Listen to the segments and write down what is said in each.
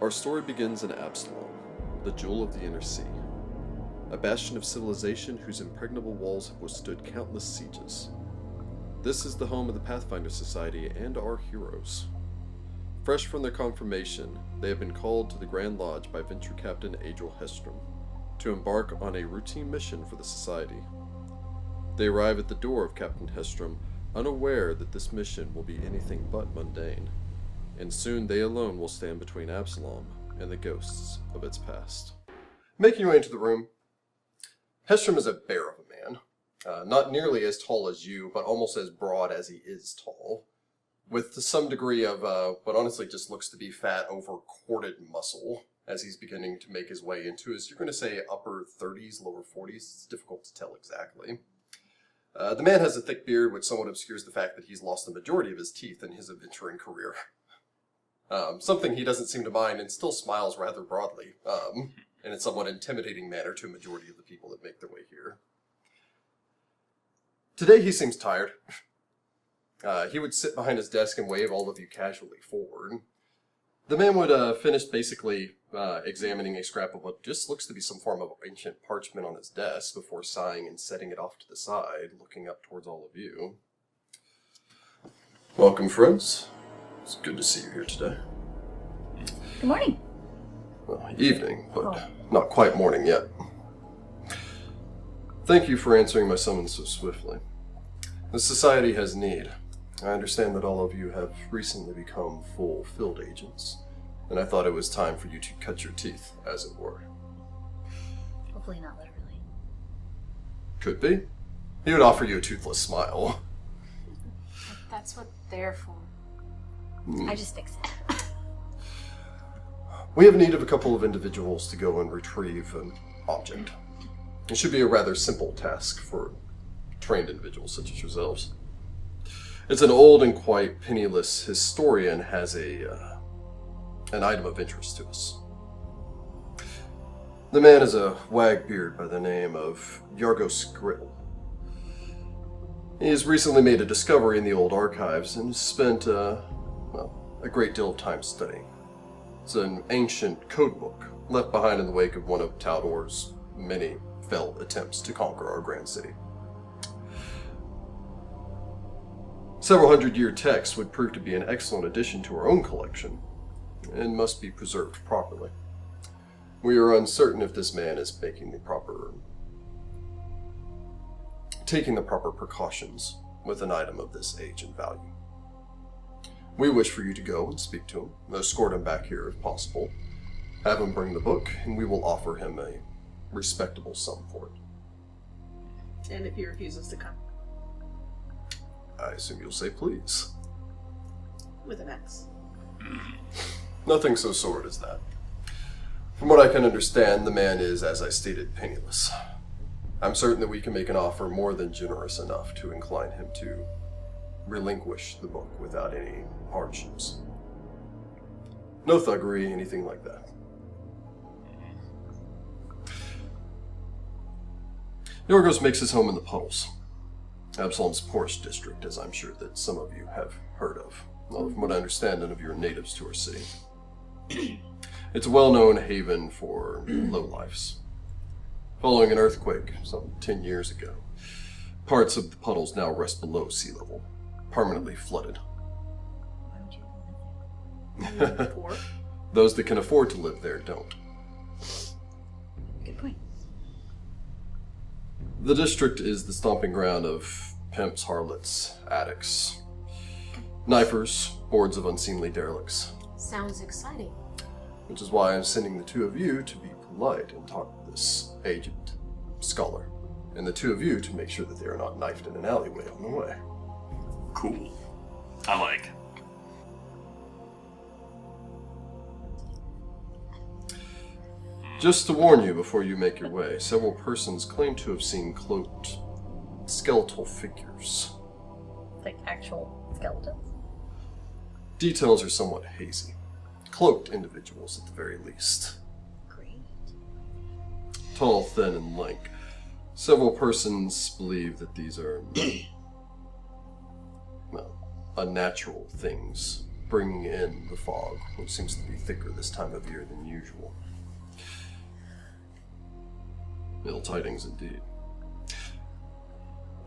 Our story begins in Absalom, the jewel of the inner sea, a bastion of civilization whose impregnable walls have withstood countless sieges. This is the home of the Pathfinder Society and our heroes. Fresh from their confirmation, they have been called to the Grand Lodge by Venture Captain Adriel Hestrom to embark on a routine mission for the Society. They arrive at the door of Captain Hestrom, unaware that this mission will be anything but mundane, and soon they alone will stand between Absalom and the ghosts of its past. Making your way into the room, Hestrom is a bear of a man, not nearly as tall as you, but almost as broad as he is tall, with some degree of what honestly just looks to be fat over corded muscle as he's beginning to make his way into his, you're going to say upper 30s, lower 40s, it's difficult to tell exactly. The man has a thick beard which somewhat obscures the fact that he's lost the majority of his teeth in his adventuring career. Something he doesn't seem to mind and still smiles rather broadly, in a somewhat intimidating manner to a majority of the people that make their way here. Today he seems tired. He would sit behind his desk and wave all of you casually forward. The man would finish basically examining a scrap of what just looks to be some form of ancient parchment on his desk before sighing and setting it off to the side, looking up towards all of you. Welcome, friends. It's good to see you here today. Good morning. Well, evening, but not quite morning yet. Thank you for answering my summons so swiftly. The Society has need. I understand that all of you have recently become full field agents, and I thought it was time for you to cut your teeth, as it were. Hopefully not literally. Could be. He would offer you a toothless smile. That's what they're for. I just fix it. We have need of a couple of individuals to go and retrieve an object. It should be a rather simple task for trained individuals such as yourselves. It's an old and quite penniless historian has an item of interest to us. The man is a wagbeard by the name of Yargos Grill. He has recently made a discovery in the old archives and spent a great deal of time studying. It's an ancient codebook left behind in the wake of one of Taldor's many failed attempts to conquer our grand city. Several hundred-year texts would prove to be an excellent addition to our own collection and must be preserved properly. We are uncertain if this man is taking the proper precautions with an item of this age and value. We wish for you to go and speak to him, escort him back here if possible, have him bring the book, and we will offer him a respectable sum for it. And if he refuses to come? I assume you'll say please. With an X. Nothing so sordid as that. From what I can understand, the man is, as I stated, penniless. I'm certain that we can make an offer more than generous enough to incline him to relinquish the book without any hardships. No thuggery, anything like that. Yorgos makes his home in the Puddles, Absalom's poorest district, as I'm sure that some of you have heard of. Well, from what I understand, none of you are natives to our city. It's a well-known haven for lowlifes. Following an earthquake some 10 years ago, parts of the Puddles now rest below sea level, permanently flooded. Poor? Those that can afford to live there don't. Good point. The district is the stomping ground of pimps, harlots, addicts, knifers, hordes of unseemly derelicts. Sounds exciting. Which is why I'm sending the two of you to be polite and talk to this aged scholar, and the two of you to make sure that they are not knifed in an alleyway on the way. Cool. I like. Just to warn you before you make your way, several persons claim to have seen cloaked skeletal figures. Like actual skeletons? Details are somewhat hazy. Cloaked individuals at the very least. Great. Tall, thin, and lank. Several persons believe that these are, unnatural things bringing in the fog, which seems to be thicker this time of year than usual. Ill tidings indeed.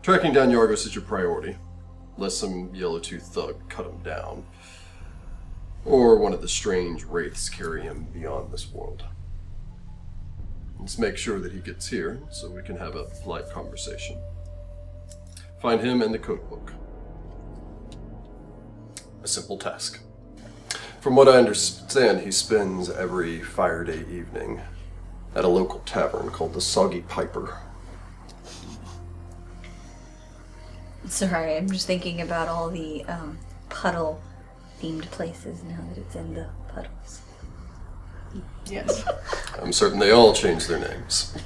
Tracking down Yargos is your priority, lest some yellow-toothed thug cut him down, or one of the strange wraiths carry him beyond this world. Let's make sure that he gets here so we can have a polite conversation. Find him and the codebook. A simple task. From what I understand, he spends every Fire Day evening at a local tavern called the Soggy Piper. Sorry, I'm just thinking about all the puddle-themed places now that it's in the puddles. Yes. I'm certain they all changed their names.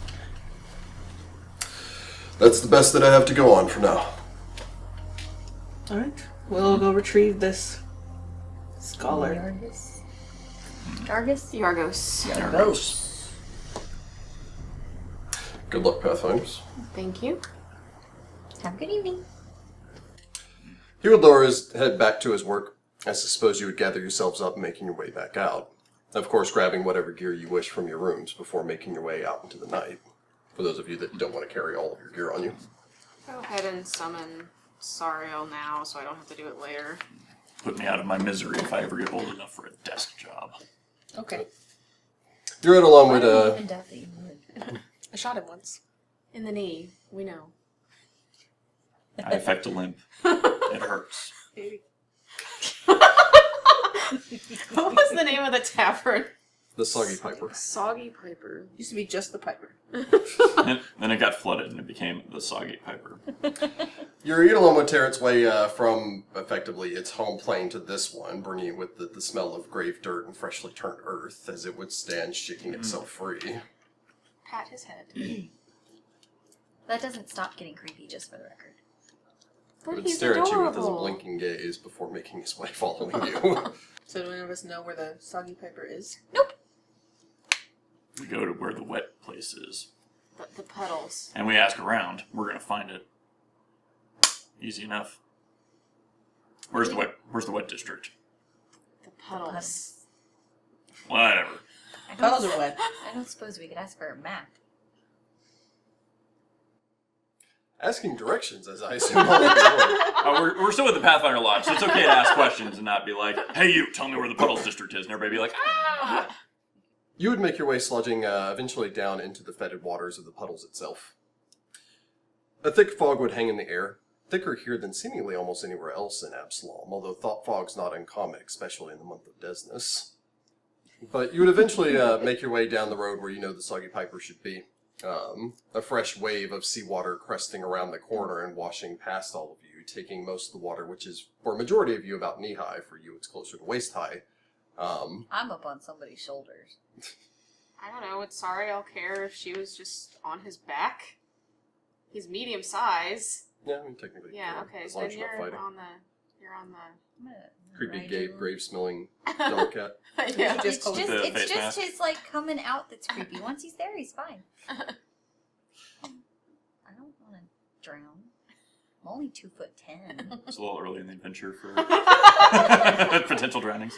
That's the best that I have to go on for now. Alright. We'll go retrieve this scholar. Yargos? Yargos? Yargos. Yargos. Good luck, Pathfinders. Thank you. Have a good evening. He would lower his head back to his work. I suppose you would gather yourselves up, making your way back out. Of course, grabbing whatever gear you wish from your rooms before making your way out into the night. For those of you that don't want to carry all of your gear on you. Go ahead and summon Sariel now so I don't have to do it later. Put me out of my misery if I ever get old enough for a desk job. Okay. You're right along I with, don't even doubt that you would. I shot him once. In the knee, we know. I affect a limp. It hurts. Baby. What was the name of the tavern? the Soggy Piper. Soggy Piper. Used to be just the Piper. And then it got flooded and it became the Soggy Piper. Your echelon would tear its way from, effectively, its home plane to this one, bringing it with the smell of grave dirt and freshly turned earth as it would stand shaking itself free. Pat his head. That doesn't stop getting creepy, just for the record. It But would he's stare at you with his adorable. blinking gaze before making his way following you. So do any of us know where the Soggy Piper is? We go to where the wet place is. The Puddles. And we ask around. We're gonna find it. The Easy enough. Where's the wet district? The Puddles. Whatever. Puddles are wet. I don't suppose we could ask for a map. Asking directions, as I assume all of you would. We're still with the Pathfinder Lodge, so it's okay to ask questions and not be like, hey you, tell me where the Puddles district is, and everybody be like, ah! You would make your way sludging eventually down into the fetid waters of the Puddles itself. A thick fog would hang in the air, thicker here than seemingly almost anywhere else in Absalom, although thought fog's not uncommon, especially in the month of Desness. But you would eventually make your way down the road where you know the Soggy Piper should be. A fresh wave of seawater cresting around the corner and washing past all of you, taking most of the water, which is, for a majority of you, about knee-high. For you, it's closer to waist-high. I'm up on somebody's shoulders. I don't know, would Sariel care if she was just on his back? He's medium size. Yeah, I mean, technically. Yeah, yeah, okay, as so long then as you're not fighting. you're on the I'm gonna Creepy, ride gay, you. grave-smelling dog cat. yeah. Just It's hold just, the it's face just mask. his, like, coming out that's creepy. Once he's there, he's fine. I don't want to drown. I'm only 2'10". It's a little early in the adventure for potential drownings.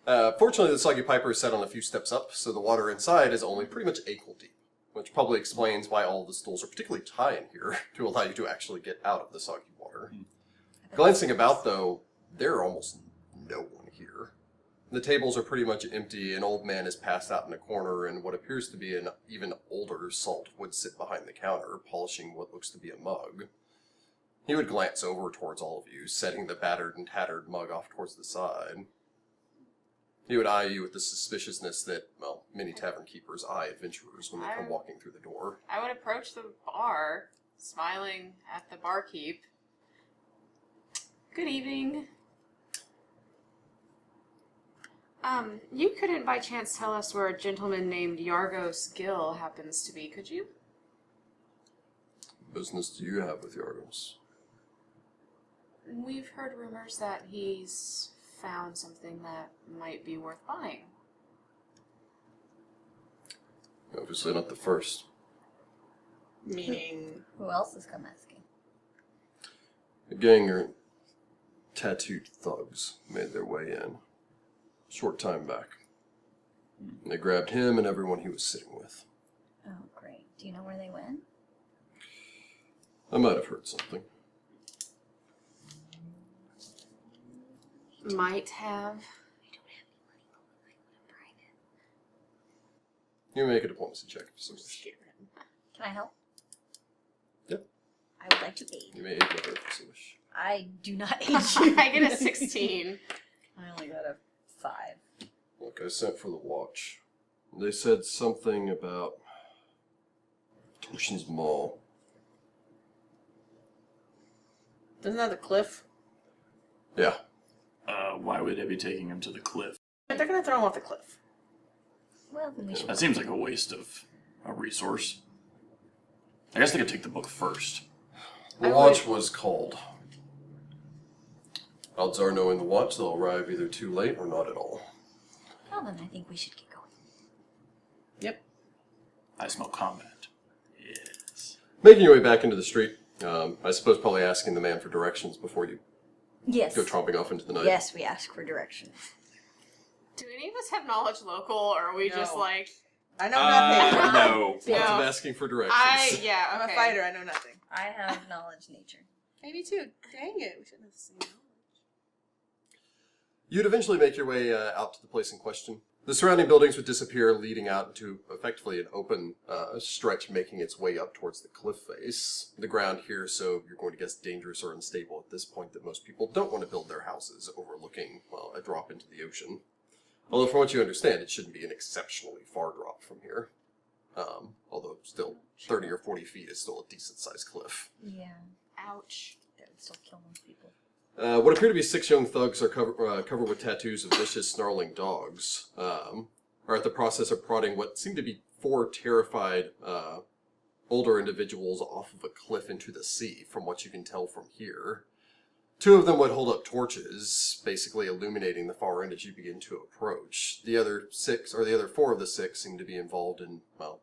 Fortunately, the Soggy Piper is set on a few steps up, so the water inside is only pretty much ankle deep, which probably explains why all the stools are particularly high in here to allow you to actually get out of the soggy water. Glancing about, though, there are almost no one here. The tables are pretty much empty. An old man is passed out in a corner, and what appears to be an even older salt would sit behind the counter, polishing what looks to be a mug. He would glance over towards all of you, setting the battered and tattered mug off towards the side. He would eye you with the suspiciousness that, well, many tavern keepers eye adventurers when they come walking through the door. I would approach the bar, smiling at the barkeep. Good evening. You couldn't by chance tell us where a gentleman named Yargos Gill happens to be, could you? What business do you have with Yargos? We've heard rumors that he's found something that might be worth buying. Obviously not the first. Meaning... Who else has come asking? Again, you're tattooed thugs made their way in. Short time back. And they grabbed him and everyone he was sitting with. Oh, great. Do you know where they went? I might have heard something. Might have. You make a diplomacy check if you wish. Can I help? Yep. I would like to aid. You may aid another if you wish. I do not aid you. I get a 16. I only got a 5. Look, I sent for the watch. They said something about Ocean's Mall. Isn't that the cliff? Yeah. Why would they be taking him to the cliff? They're gonna throw him off the cliff. Well, then we should. That seems like a waste of a resource. I guess they could take the book first. The watch was called. Odds are, knowing the watch, they'll arrive either too late or not at all. Well, then I think we should get going. Yep. I smell combat. Yes. Making your way back into the street, I suppose probably asking the man for directions before you Yes. go tromping off into the night. Yes, we ask for directions. Do any of us have knowledge local, or are we just No. like... I know nothing. No. Lots of asking for directions. Yeah, I'm okay. a fighter. I know nothing. I have knowledge nature. Maybe too. Dang it. We shouldn't have seen knowledge. You'd eventually make your way out to the place in question. The surrounding buildings would disappear, leading out into effectively an open stretch making its way up towards the cliff face. The ground here, so you're going to guess dangerous or unstable at this point, that most people don't want to build their houses overlooking, well, a drop into the ocean. Although from what you understand, it shouldn't be an exceptionally far drop from here. Although still 30 or 40 feet is still a decent-sized cliff. Yeah. Ouch. That would still kill most people. What appear to be 6 young thugs are covered with tattoos of vicious, snarling dogs. Are at the process of prodding what seem to be 4 terrified older individuals off of a cliff into the sea, from what you can tell from here. 2 of them would hold up torches, basically illuminating the far end as you begin to approach. The other 4 of the 6 seem to be involved in, well,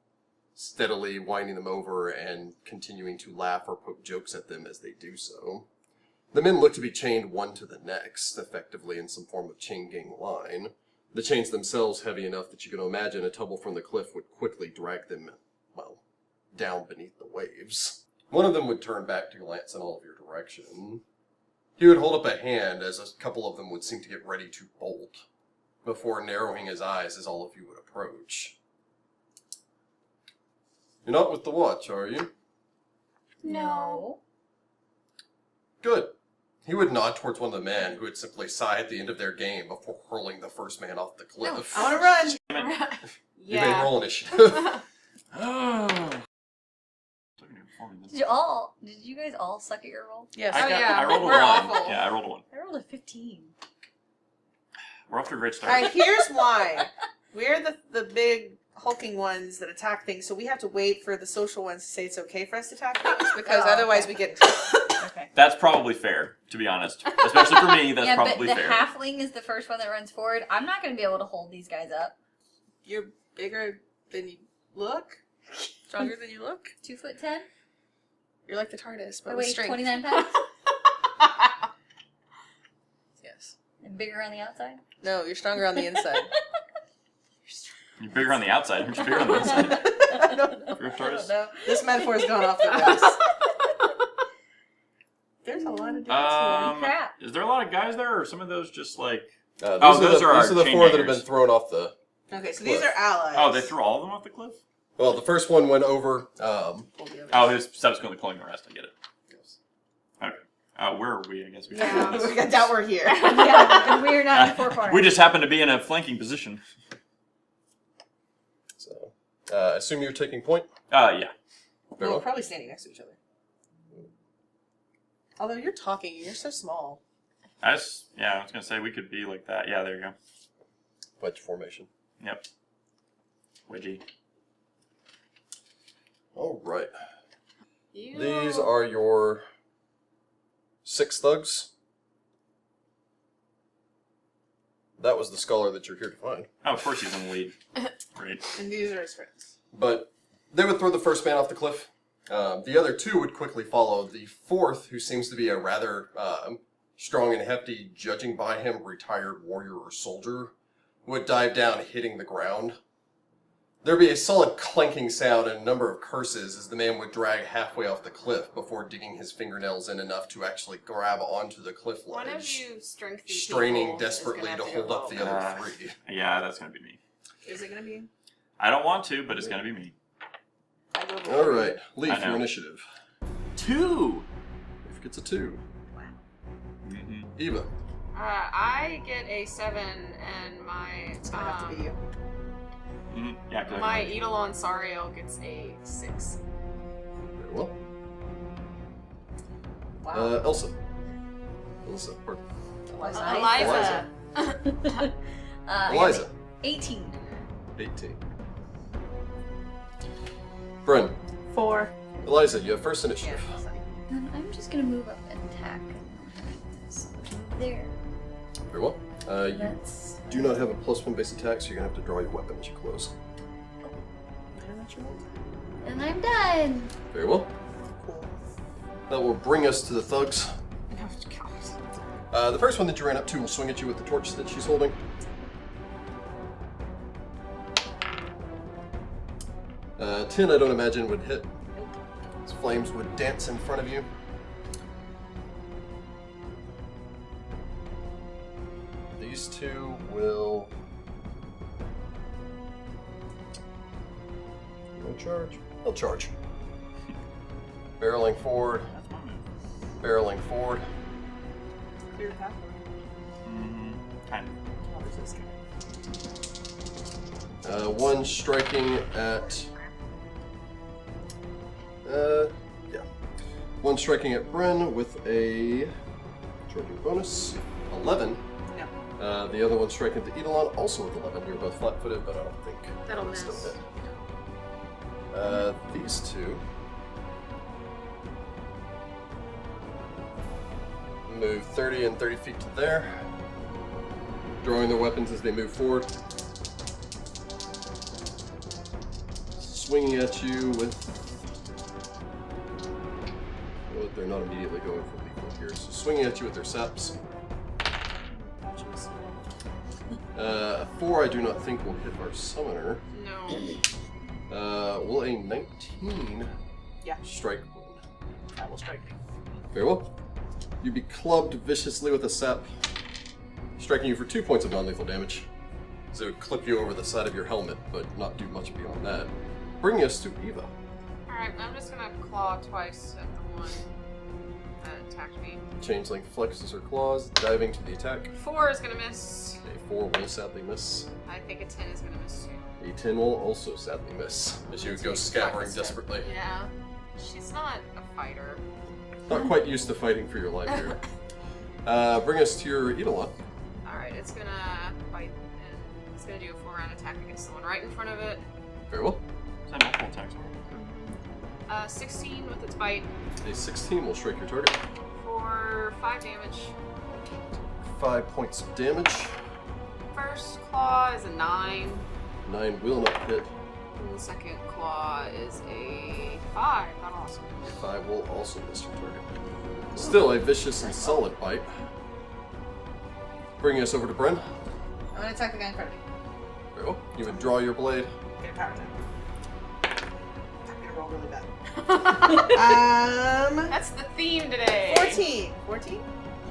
steadily winding them over and continuing to laugh or poke jokes at them as they do so. The men look to be chained one to the next, effectively in some form of chain gang line. The chains themselves heavy enough that you can imagine a tumble from the cliff would quickly drag them, well, down beneath the waves. One of them would turn back to glance in all of your direction. He would hold up a hand as a couple of them would seem to get ready to bolt, before narrowing his eyes as all of you would approach. You're not with the watch, are you? No. Good. He would nod towards one of the men who would simply sigh at the end of their game before hurling the first man off the cliff. I want to run. You may roll initiative. Oh. Did you guys all suck at your roll? Yes. I rolled a 1. we're awful. Yeah, I rolled a 1. I rolled a 15. We're off to a great start. All right. Here's why. We're the big hulking ones that attack things, so we have to wait for the social ones to say it's okay for us to attack things, because otherwise we get in trouble. Okay. That's probably fair, to be honest. Especially for me, that's probably but the fair. halfling is the first one that runs forward. I'm not going to be able to hold these guys up. You're bigger than you look. Stronger than you look. 2'10". You're like the TARDIS, but I with weigh strength. 29 pounds. Yes. And bigger on the outside. No, you're stronger on the inside. You're bigger on the outside. Aren't you bigger on the inside? I don't know. You're a tortoise? No. This metaphor's gone off the rails. There's a lot of dudes here. Crap. Is there a lot of guys there, or some of those just like... These those are our these are the chain 4 that have hangers. been thrown off the... Okay, so these are allies. Oh, they threw all of them off the cliff? Well, the first one went over... Oh, he was subsequently pulling the rest. I get it. Okay. Where are we? I guess we Yeah. we got doubt we're here. Yeah, and we're not in the 4 corners. We just happen to be in a flanking position. So, assume you're taking point. Yeah. Very We're well. probably standing next to each other. Although you're talking, you're so small. I was gonna say we could be like that. Yeah, there you go. Wedge formation. Yep. Wedgie. All right. You... These are your 6 thugs. That was the scholar that you're here to find. Oh, of course he's in the lead. Great. And these are his friends. But they would throw the first man off the cliff. The other 2 would quickly follow. The 4th, who seems to be a rather strong and hefty, judging by him, retired warrior or soldier, would dive down, hitting the ground. There'd be a solid clanking sound and a number of curses as the man would drag halfway off the cliff before digging his fingernails in enough to actually grab onto the cliff ledge. One of you strengthy straining people desperately is to gonna have hold go up the vote. other three. Yeah, that's gonna be me. Is it gonna be? I don't want to, but it's gonna be me. I go with All right, Leaf, I know. your initiative. 2. Leaf gets a 2. Mm-hmm. Eva. I get a 7, and my It's gonna have to be you. Mm-hmm. Yeah, go ahead. my Eidolon Sariel gets a 6. Very well. Wow. Elsa. Elsa, pardon. Eliza. Eliza. 18. 18. Bren. 4. Eliza, you have first Yeah. initiative. Then I'm just gonna move up and attack. So there. Very well. You That's. do not have a +1 base attack, so you're going to have to draw your weapon as you close. And I'm done. Very well. Cool. That will bring us to the thugs. Oh, God. The first one that you ran up to will swing at you with the torch that she's holding. Uh, 10, I don't imagine, would hit. His flames would dance in front of you. These two will... No charge? They'll charge. Barreling forward. That's my move. Barreling forward. Clear path. Mm-hmm. Kind of. Oh, there's this guy. One striking at... yeah. One striking at Bren with a charging bonus, 11. No. The other one striking at the Eidolon, also with 11. You're both flat-footed, but I don't think That'll it's still miss. hit. These two move 30 and 30 feet to there, drawing their weapons as they move forward. Swinging at you with... Well, they're not immediately going for lethal here, so swinging at you with their saps. 4 I do not think will hit our summoner. No. Will a 19 Yeah. strike? That will strike me. Very well. You'd be clubbed viciously with a sap, striking you for 2 points of non-lethal damage. So it would clip you over the side of your helmet, but not do much beyond that. Bringing us to Eva. Alright, I'm just gonna claw twice at the one that attacked me. Changeling flexes her claws, diving to the attack. 4 is gonna miss. A 4 will sadly miss. I think a 10 is gonna miss too. A 10 will also sadly miss, as you would go scattering Practice it. desperately. Yeah. She's not a fighter. Not quite used to fighting for your life here. Bring us to your Eidolon. Alright, it's gonna bite and it's gonna do a 4-round attack against the one right in front of it. Very well. Is that multiple attacks? 16 with its bite A 16 will strike your target. for 5 damage. 5 points of damage. First claw is a 9. 9 will not hit. And the second claw is a 5. Not awesome. A 5 will also miss your target. Still a vicious and solid bite. Bringing us over to Bren. I'm gonna attack the guy in front of me. Very well. You would draw your blade. Get a power attack. I'm gonna roll really bad. That's the theme today. 14. 14?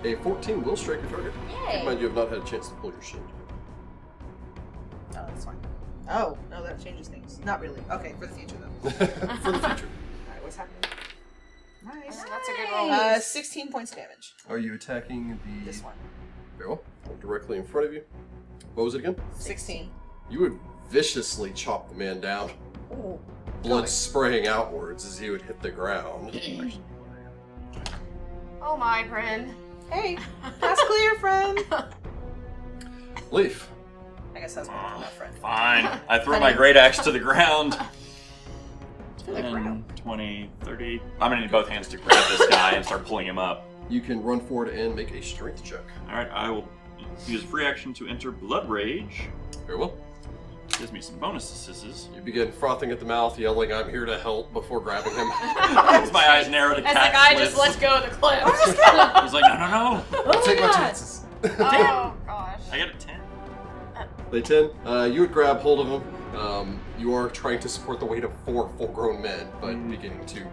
A 14 will strike your target. Keep in mind Yay. you have not had a chance to pull your shield. Oh, that's fine. Oh, no, that changes things. Not really. Okay, for the future though. For the future. Alright, what's happening? Nice. That's a good roll. 16 points damage. Are you attacking the... This one. Very well. Directly in front of you. What was it again? 16. You would viciously chop the man down. Oh. Blood spraying outwards as he would hit the ground. Oh my, Bryn. Hey, pass clear, friend. Leaf. I guess that's my friend. Fine. I throw my great axe to the ground. To the ground. 10, 20, 30. I'm gonna need both hands to grab this guy and start pulling him up. You can run forward and make a strength check. Alright, I will use free action to enter Blood Rage. Very well. Gives me some bonus assists. You begin frothing at the mouth, yelling, "I'm here to help," before grabbing him. As my eyes narrow to As cat the guy slits. just lets go of the clip. He's like, no. I'll take my God. chances. Oh gosh. I got a 10. They 10. You would grab hold of him. You are trying to support the weight of 4 full-grown men, but beginning to,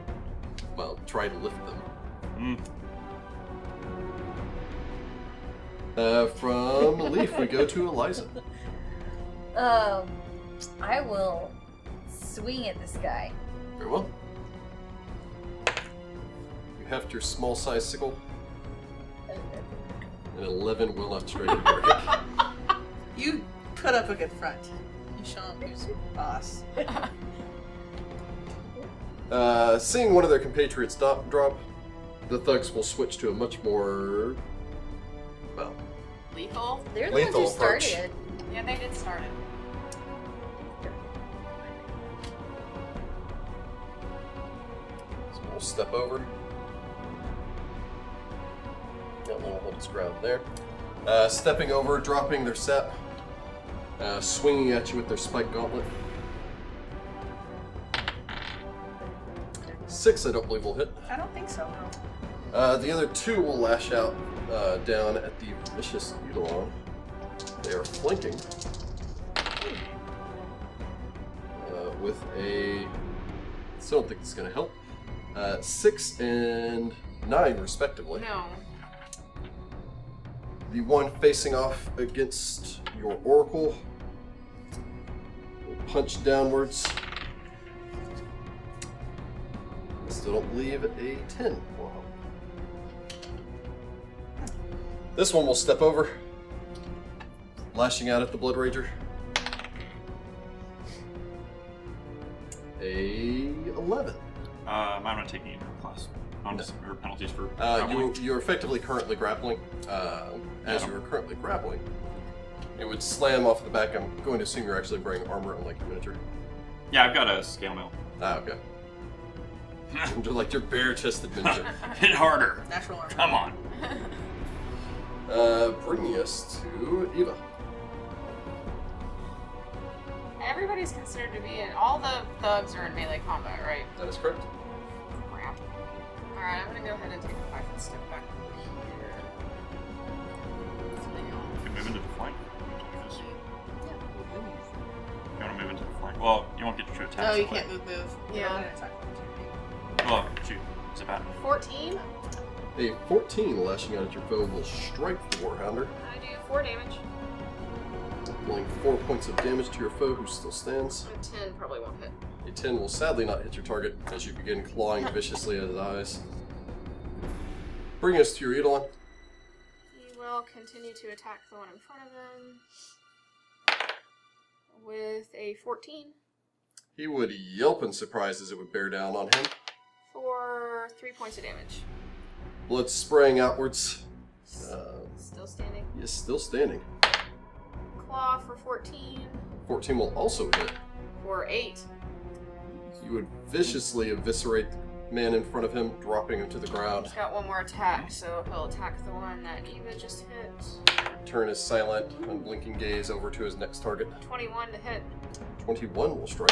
well, try to lift them. From Leaf, we go to Eliza. I will swing at this guy. Very well. You heft your small-sized sickle. An 11 will not strike the target. You put up a good front. You show him who's boss. Seeing one of their compatriots drop, the thugs will switch to a much more, well, Lethal. They're the Lethal ones who approach. started. Yeah, they did start it. so we'll step over. That one will hold its ground there. Stepping over, dropping their sep, swinging at you with their spike gauntlet. 6, I don't believe will hit. I don't think so, no. The other 2 will lash out down at the vicious echelon. They are flanking with a. Still don't think it's going to help. 6 and 9, respectively. No. The one facing off against your oracle will punch downwards. I still don't believe a 10 will help. This one will step over, lashing out at the Blood Rager. A 11. I'm not taking any class bonus or penalties for grappling. You're effectively currently grappling. As you are currently grappling, it would slam off the back. I'm going to assume you're actually wearing armor unlike your miniature. Yeah, I've got a scale mail. Okay. Just like your bare-chested miniature. Hit harder. Natural armor. Come on. Bringing us to Eva. Everybody's considered to be in. All the thugs are in melee combat, right? That is correct. Crap. Alright, I'm gonna go ahead and take a 5-foot step back over here. You can move into the flank. You want to move into the flank? Well, you won't get your attacks. No, you that way. can't move. Yeah. Well, shoot. It's a bat. 14. A 14 lashing out at your foe will strike the Warhounder, I do 4 damage. dealing 4 points of damage to your foe who still stands. And 10 probably won't hit. A 10 will sadly not hit your target as you begin clawing viciously at his eyes. Bring us to your Eidolon. He will continue to attack the one in front of him with a 14 He would yelp in surprise as it would bear down on him. for 3 points of damage. Blood spraying outwards. Still standing. He is still standing. Claw for 14 14 will also hit. for 8. You would viciously eviscerate the man in front of him, dropping him to the ground. He's got one more attack, so he'll attack the one that Eva just hit. Turn his silent, unblinking gaze over to his next target. 21 to hit 21 will strike,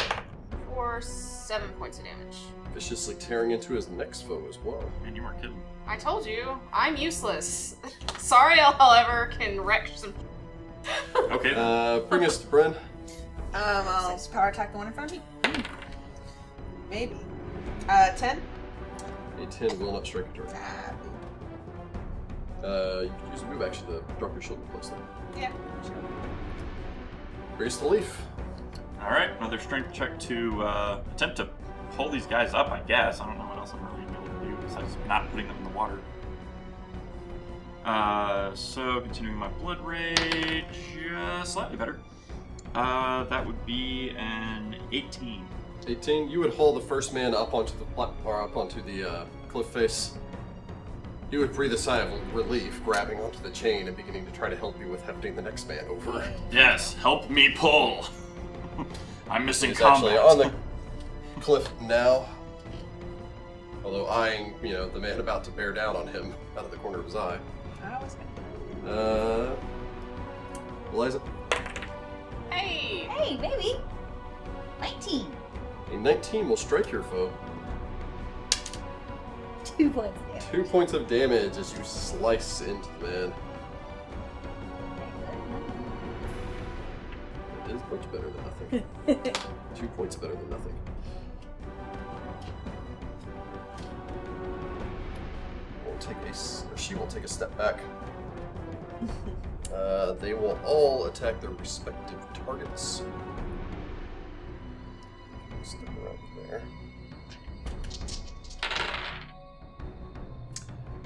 for 7 points of damage. viciously tearing into his next foe as well. Man, you weren't kidding. I told you, I'm useless. Sorry however can wreck some. Okay. Bring us to Bren. I'll power attack the one in front of me. Maybe. 10? A 10 will not strike a target. You can use a move action to drop your shield and place them. Yeah, sure. Raise the leaf. Alright, another strength check to attempt to pull these guys up, I guess. I don't know what else I'm really going to be able to do besides not putting them in the water. So, continuing my blood rage, slightly better. That would be an 18. 18. You would haul the first man up onto the cliff face. He would breathe a sigh of relief, grabbing onto the chain and beginning to try to help you with hefting the next man over. Yes, help me pull. I'm missing He's combat. actually on the cliff now. Although eyeing, the man about to bear down on him out of the corner of his eye. I was gonna. Eliza. Hey! Hey, maybe. 19. A 19 will strike your foe. 2 points of damage. 2 points of damage as you slice into the man. It is much better than nothing. 2 points better than nothing. She will take a step back. They will all attack their respective targets. Step around there.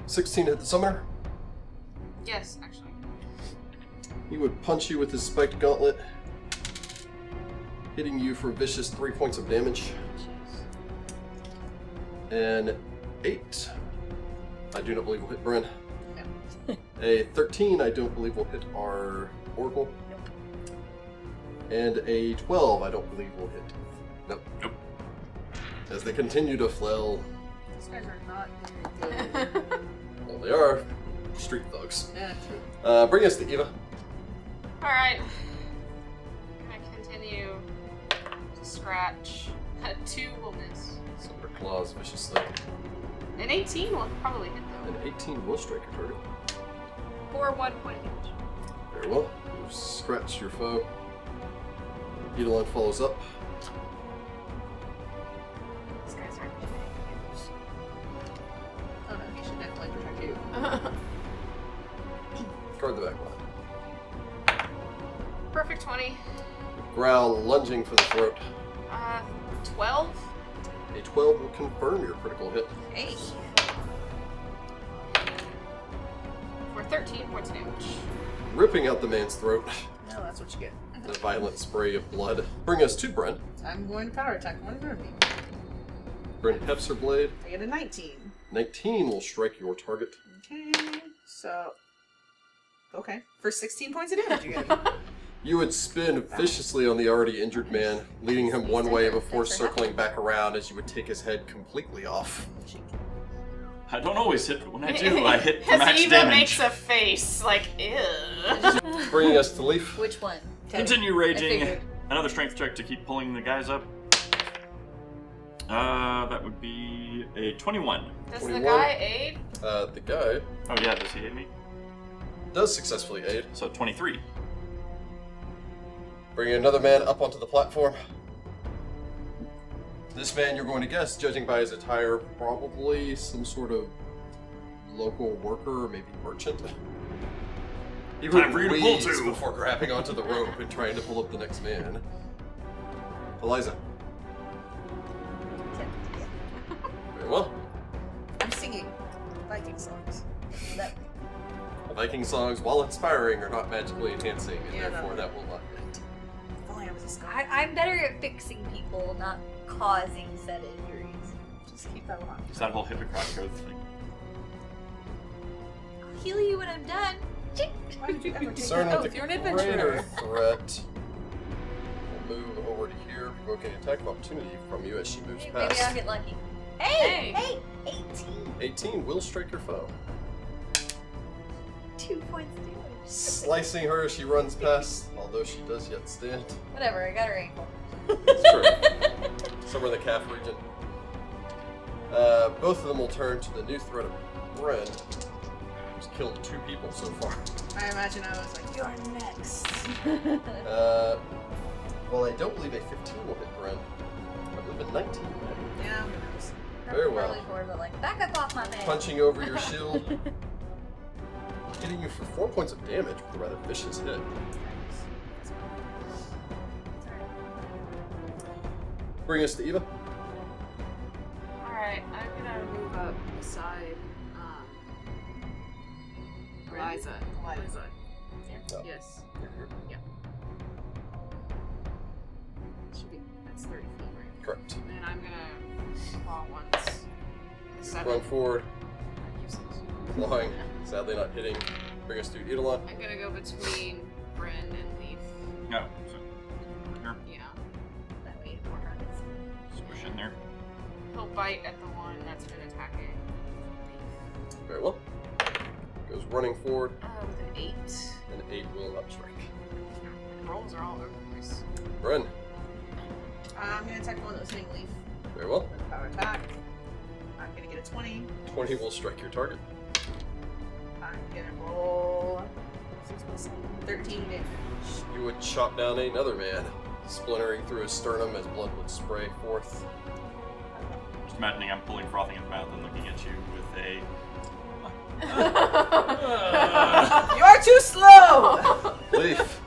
16 hit the summoner. Yes, actually. He would punch you with his spiked gauntlet, hitting you for a vicious 3 points of damage. And 8. I do not believe will hit Bryn. No. A 13 I don't believe will hit our Oracle. Nope. And a 12 I don't believe will hit. Nope. Nope. As they continue to flail, These guys are not very good. well, they are street thugs. Yeah, true. Bring us to Eva. Alright. Gonna continue to scratch. 2 will miss. Silver claws viciously. An 18 will probably hit An though. 18 will strike your target. For 1 point of damage. Very well. You scratch your foe. Edelon follows up. These guys aren't Oh no, he should definitely protect you. Guard the back line. Perfect 20. Growl lunging for the throat. 12. A 12 will confirm your critical hit. Hey. For 13 points of damage. Ripping out the man's throat. No, that's what you get. A violent spray of blood. Bring us to Bryn. I'm going to power attack one of me. Bryn hefts her blade. I get a 19. 19 will strike your target. Okay, so... Okay. For 16 points of damage you get. You would spin viciously on the already injured man, leading him one way before circling back around as you would take his head completely off. I don't always hit, but when I do, I hit for As max Eva damage. makes a face, like, ew. Bringing us to Leaf. Which one? Continue I raging. figured. Another strength check to keep pulling the guys up. That would be a 21. Does 21. the guy aid? The guy Oh yeah, does he hit me? does successfully aid. So 23. Bringing another man up onto the platform. This man, you're going to guess, judging by his attire, probably some sort of local worker, or maybe merchant. He Time for you to pull wheeze to. before grabbing onto the rope and trying to pull up the next man. Eliza. Very well. I'm singing Viking songs. That, Viking songs, while inspiring, are not magically enhancing, and Yeah, therefore no. that will not hit. If only I was a sky. I'm better at fixing people, not causing said injuries. Just keep that one. Is that whole Hippocratic Oath thing? I'll heal you when I'm done. Why would you ever take Concerned that with oath? the You're an greater adventurer. threat. We'll move over to here, provoking attack of opportunity from you as she moves Maybe past. I'll get lucky. Hey! Hey. Hey! 18! 18 will strike your foe. 2 points of damage. Slicing her as she runs past, although she does yet stand. Whatever, I got her ankle. It's true. Somewhere in the calf region. Both of them will turn to the new threat of Bren, who's killed 2 people so far. I imagine I was like, you're next. Well, I don't believe a 15 will hit Bren. I believe a 19 will. Yeah, who knows? Very well. Probably forward, but like, back up off my man. Punching over your shield, hitting you for 4 points of damage with a rather vicious hit. Bring us to Eva. Alright, I'm gonna move up beside, Eliza. Eliza. No. Yes. You're here. Should be, that's 30 feet, right? Correct. And I'm gonna claw once. Run 7. forward, Useless. clawing, sadly not hitting. Bring us to Edelon. I'm gonna go between Bren and Leaf. No. So, here, Yeah. That way, more targets. squish in there. He'll bite at the one that's been attacking. Very well. Goes running forward, With an 8. and 8 will not strike. Rolls are all over the Nice. Run. I'm gonna attack the one that was hitting Leaf Very well. with a power attack. I'm gonna get a 20. 20 will strike your target. I'm gonna roll 6 plus 7, 13 damage. You would chop down another man, splintering through his sternum as blood would spray forth. Just imagining I'm pulling frothing in the mouth and looking at you with a. You're too slow! Leaf,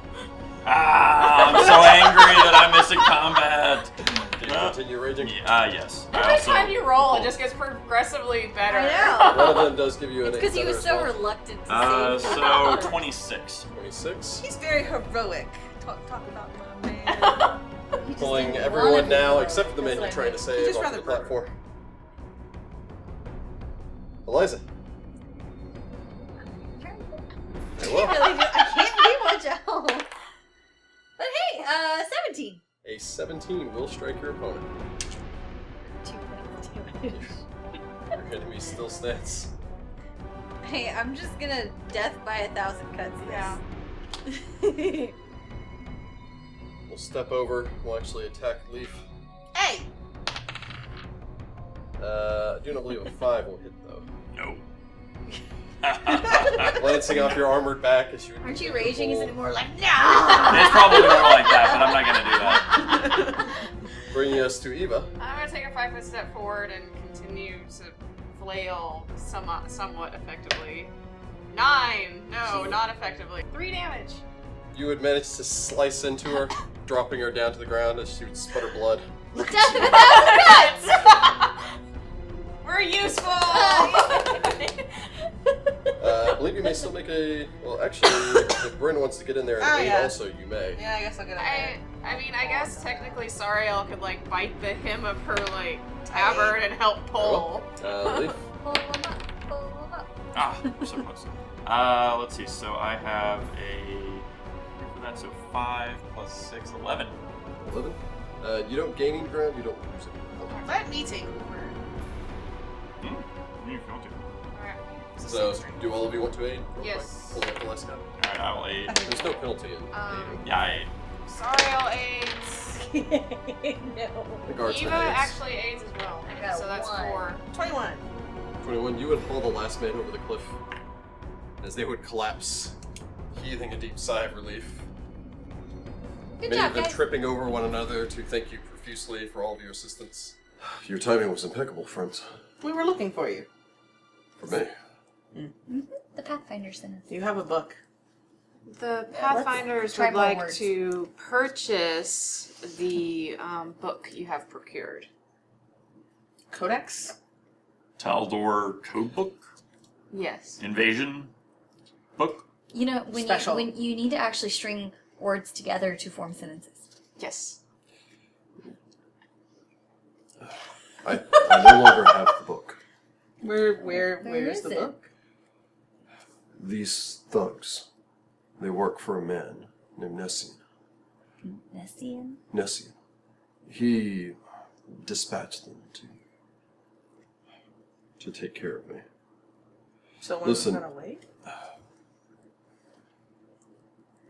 I'm so angry that I'm missing combat. can you continue raging? Yes. I Every also time you roll, it just gets progressively better. I One of them does give you an Because he was so another reluctant to save so 26. 26. He's very heroic. Talk about my man. He just Pulling didn't everyone want to now be except for the man you're That's trying what to I save just onto rather the burn. platform. Eliza. mean. Very well. I can't be much else. But hey, 17. A 17 will strike your opponent. 2 points damage. Your enemy still stands. Hey, I'm just gonna death by 1,000 cuts this. Yeah. We'll step over. We'll actually attack Leaf. Hey! I do not believe a 5 will hit though. No. Glancing off your armored back as you. Aren't you raging? Isn't it more like, no? It's probably more like that, but I'm not gonna do that. Bringing us to Eva. I'm gonna take a 5-foot step forward and continue to flail somewhat effectively. 9! No, not effectively. 3 damage. You would manage to slice into her, dropping her down to the ground as she would sputter blood. Death of 1,000 cuts! We're useful! I believe you may still make a. Well, actually, if Bryn wants to get in there and Oh, aid yeah. also, you may. Yeah, I guess I'll get up I mean, I guess technically Sariel could like bite the hem of her like tabard and help pull. Leaf. Pull them up, pull them up. Ah, we're so close. Let's see. So I have that's so 5 plus 6, 11. 11. You don't gain any ground, you don't lose any ground. Let me take over. You can do. Alright. So, do all of you want to aid? Real Yes. quick. Pull up the last guy. Alright, I will aid. There's no penalty in aiding. Yeah, I aid. Sariel aids. No. The guardsman Eva aids. actually aids as well. I got So that's 1. 4. 21. 21, you would haul the last man over the cliff as they would collapse, heaving a deep sigh of relief. Good Many job, of them guys. tripping over one another to thank you profusely for all of your assistance. Your timing was impeccable, friends. We were looking for you. For me. The Pathfinder Center. Do you have a book? The Pathfinders try would more like words. to purchase the book you have procured. Codex? Taldor codebook? Yes. Invasion book? You know, Special. when you need to actually string words together to form sentences. Yes. I no longer have the book. Where's is the it? book? These thugs, they work for a man named Nessian. Nessian? Nessian. He dispatched them to take care of me. So Listen. gonna wait?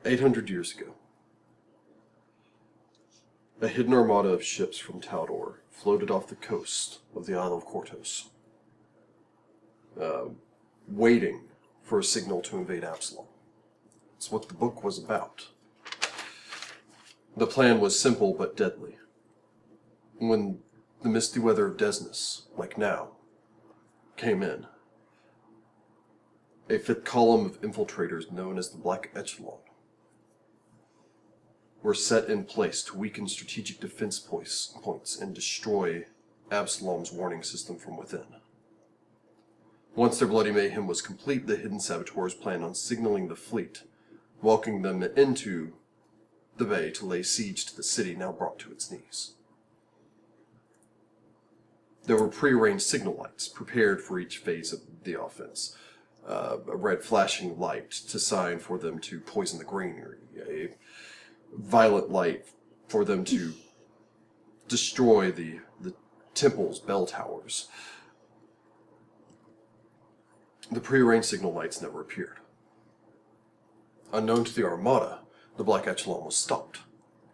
800 years ago, a hidden armada of ships from Taldor floated off the coast of the Isle of Kortes, waiting for a signal to invade Absalom. It's what the book was about. The plan was simple but deadly. When the misty weather of Desnus, like now, came in, a fifth column of infiltrators known as the Black Echelon were set in place to weaken strategic defense points and destroy Absalom's warning system from within. Once their bloody mayhem was complete, the hidden saboteurs planned on signaling the fleet, welcoming them into the bay to lay siege to the city now brought to its knees. There were prearranged signal lights prepared for each phase of the offense. A red flashing light to sign for them to poison the granary, a violet light for them to destroy the temple's bell towers. The prearranged signal lights never appeared. Unknown to the Armada, the Black Echelon was stopped,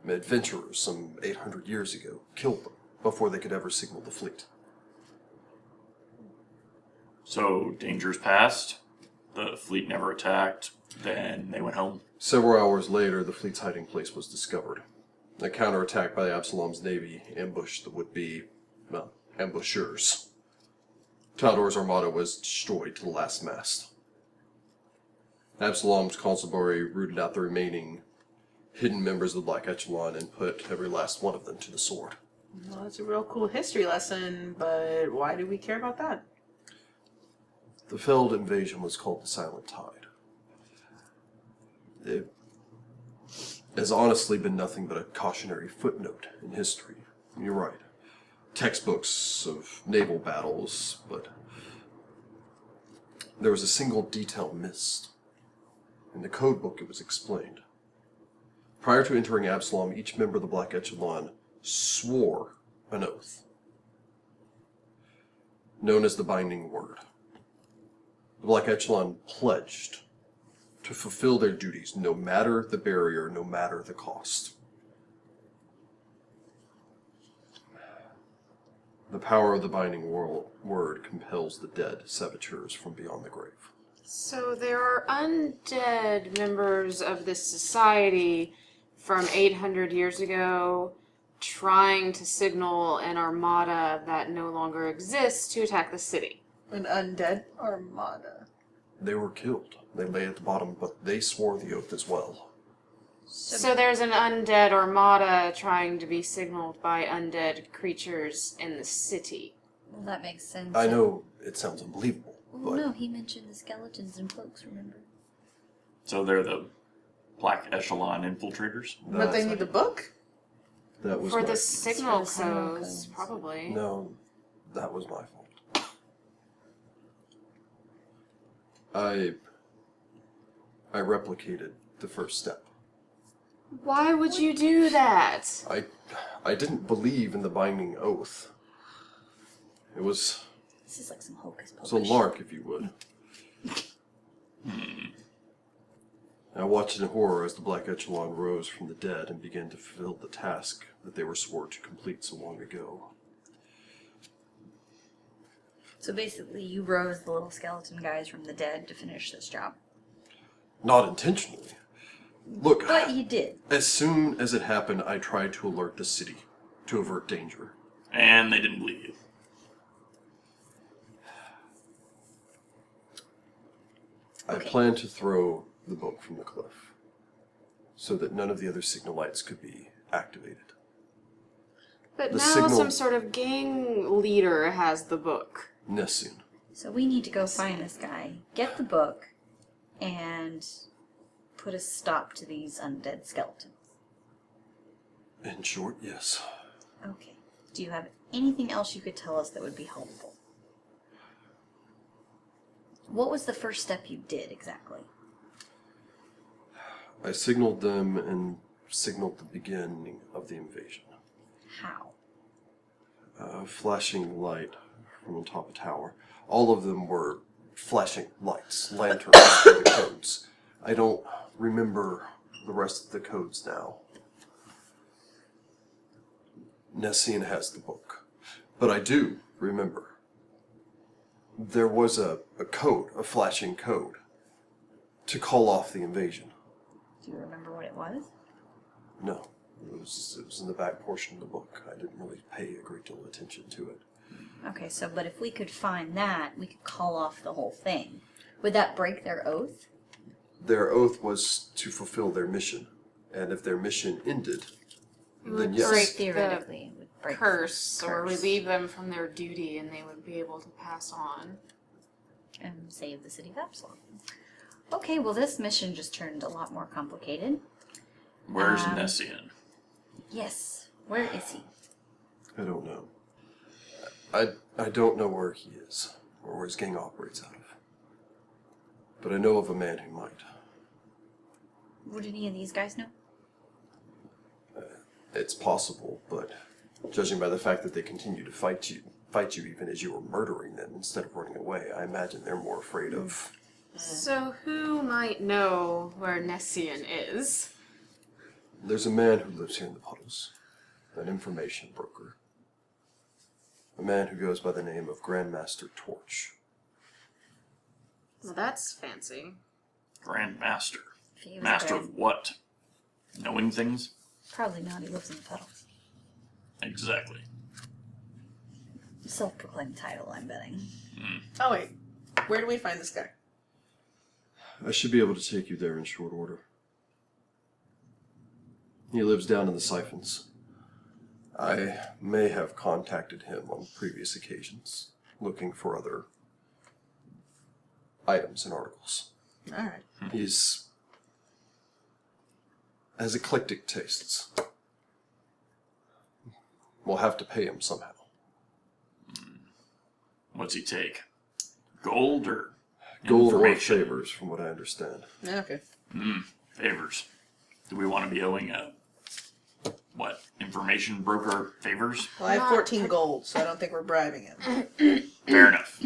Adventurers some 800 years ago killed them before they could ever signal the fleet. So, dangers passed, the fleet never attacked, then they went home. Several hours later, the fleet's hiding place was discovered. A counterattack by Absalom's navy ambushed the would-be, well, ambushers. Taldor's armada was destroyed to the last mast. Absalom's constabulary rooted out the remaining hidden members of the Black Echelon and put every last one of them to the sword. Well, that's a real cool history lesson, but why do we care about that? The failed invasion was called the Silent Tide. It has honestly been nothing but a cautionary footnote in history. You're right. Textbooks of naval battles, but there was a single detail missed. In the code book it was explained. Prior to entering Absalom, each member of the Black Echelon swore an oath, known as the Binding Word. The Black Echelon pledged to fulfill their duties, no matter the barrier, no matter the cost. The power of the Binding Word compels the dead saboteurs from beyond the grave. So there are undead members of this society from 800 years ago trying to signal an armada that no longer exists to attack the city. An undead armada. They were killed. They lay at the bottom, but they swore the oath as well. So there's an undead armada trying to be signaled by undead creatures in the city. Well, that makes sense. I know it sounds unbelievable, Well, but no, he mentioned the skeletons and cloaks, remember? So they're the Black Echelon infiltrators? But they need the book? that was For my the signal For the signal codes, codes. probably. No, that was my fault. I replicated the first step. Why would you do that? I didn't believe in the binding oath. It was This is like some hocus pocus. a lark, if you would. I watched in horror as the Black Echelon rose from the dead and began to fulfill the task that they were sworn to complete so long ago. So basically, you rose the little skeleton guys from the dead to finish this job. Not intentionally. Look, But you did. as soon as it happened, I tried to alert the city to avert danger. And they didn't believe you. I Okay. planned to throw the book from the cliff so that none of the other signal lights could be activated. But The now signal- some sort of gang leader has the book. Nessian. So we need to go find this guy, get the book, and put a stop to these undead skeletons. In short, yes. Okay. Do you have anything else you could tell us that would be helpful? What was the first step you did exactly? I signaled them and signaled the beginning of the invasion. How? A flashing light from on top of a tower. All of them were flashing lights, lanterns, and the codes. I don't remember the rest of the codes now. Nessian has the book. But I do remember. There was a code, a flashing code, to call off the invasion. Do you remember what it was? No, it was in the back portion of the book. I didn't really pay a great deal of attention to it. Okay, but if we could find that, we could call off the whole thing. Would that break their oath? Their oath was to fulfill their mission, and if their mission ended, then would yes. break Theoretically, it would break Curse, the or curse relieve them from their duty, and they would be able to pass on. and save the city of Absalom. Okay, well this mission just turned a lot more complicated. Where's Nessian? Yes, where is he? I don't know. I don't know where he is, or where his gang operates out of. But I know of a man who might. Would any of these guys know? It's possible, but judging by the fact that they continue to fight you even as you were murdering them instead of running away, I imagine they're more afraid of... So who might know where Nessian is? There's a man who lives here in the Puddles. An information broker. A man who goes by the name of Grandmaster Torch. Well, that's fancy. Grandmaster. If he was Master grand- of what? Knowing things? Probably not. He lives in the puddles. Exactly. Self-proclaimed title, I'm betting. Oh wait, where do we find this guy? I should be able to take you there in short order. He lives down in the siphons. I may have contacted him on previous occasions, looking for other items and articles. Alright. He's has eclectic tastes. We'll have to pay him somehow. What's he take? Gold or Gold or information? favors, from what I understand. Okay. Favors. Do we want to be owing what? Information broker favors? Well, I have 14 gold, so I don't think we're bribing him. Fair enough.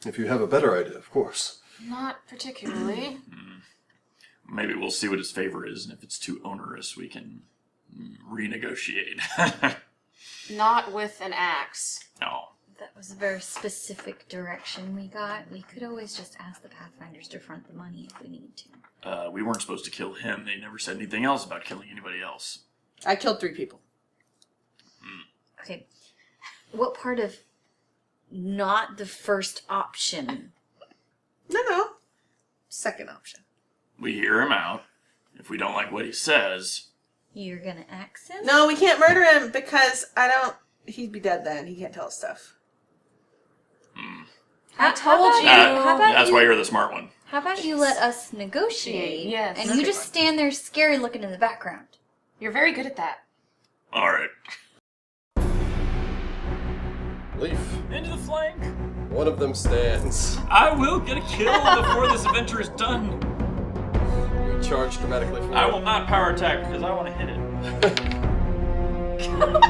If you have a better idea, of course. Not particularly. Maybe we'll see what his favor is, and if it's too onerous, we can renegotiate. Not with an axe. No. That was a very specific direction we got. We could always just ask the Pathfinders to front the money if we need to. We weren't supposed to kill him. They never said anything else about killing anybody else. I killed 3 people. Okay. What part of not the first option? No. Second option. We hear him out. If we don't like what he says, You're gonna axe him? No, we can't murder him because he'd be dead then. He can't tell us stuff. I told you. How about that's you, why you're the smart one. How about you let us negotiate? Yes. And That's you a just good stand there scary looking in the background. You're very good at that. All right. Leaf. Into the flank. One of them stands. I will get a kill before this adventure is done. You charge dramatically forward. I will not power attack because I want to hit it. 11.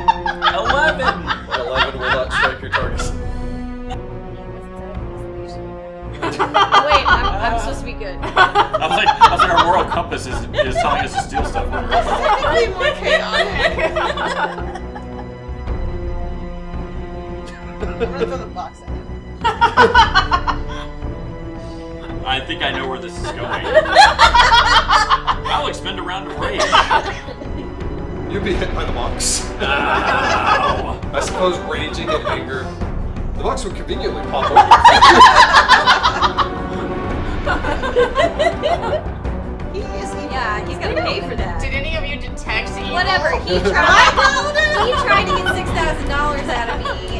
11 will not strike your target. Wait, I'm supposed to be good. I was like, our moral compass is telling us to steal stuff. Technically more chaotic. I'm gonna throw the box at him. I think I know where this is going. I'll expend a round of rage. You'd be hit by the box. Ow. I suppose raging in anger. The box would conveniently pop over. Yeah, he's gonna pay for that. Did any of you detect evil? Whatever. He tried to get $6,000 out of me,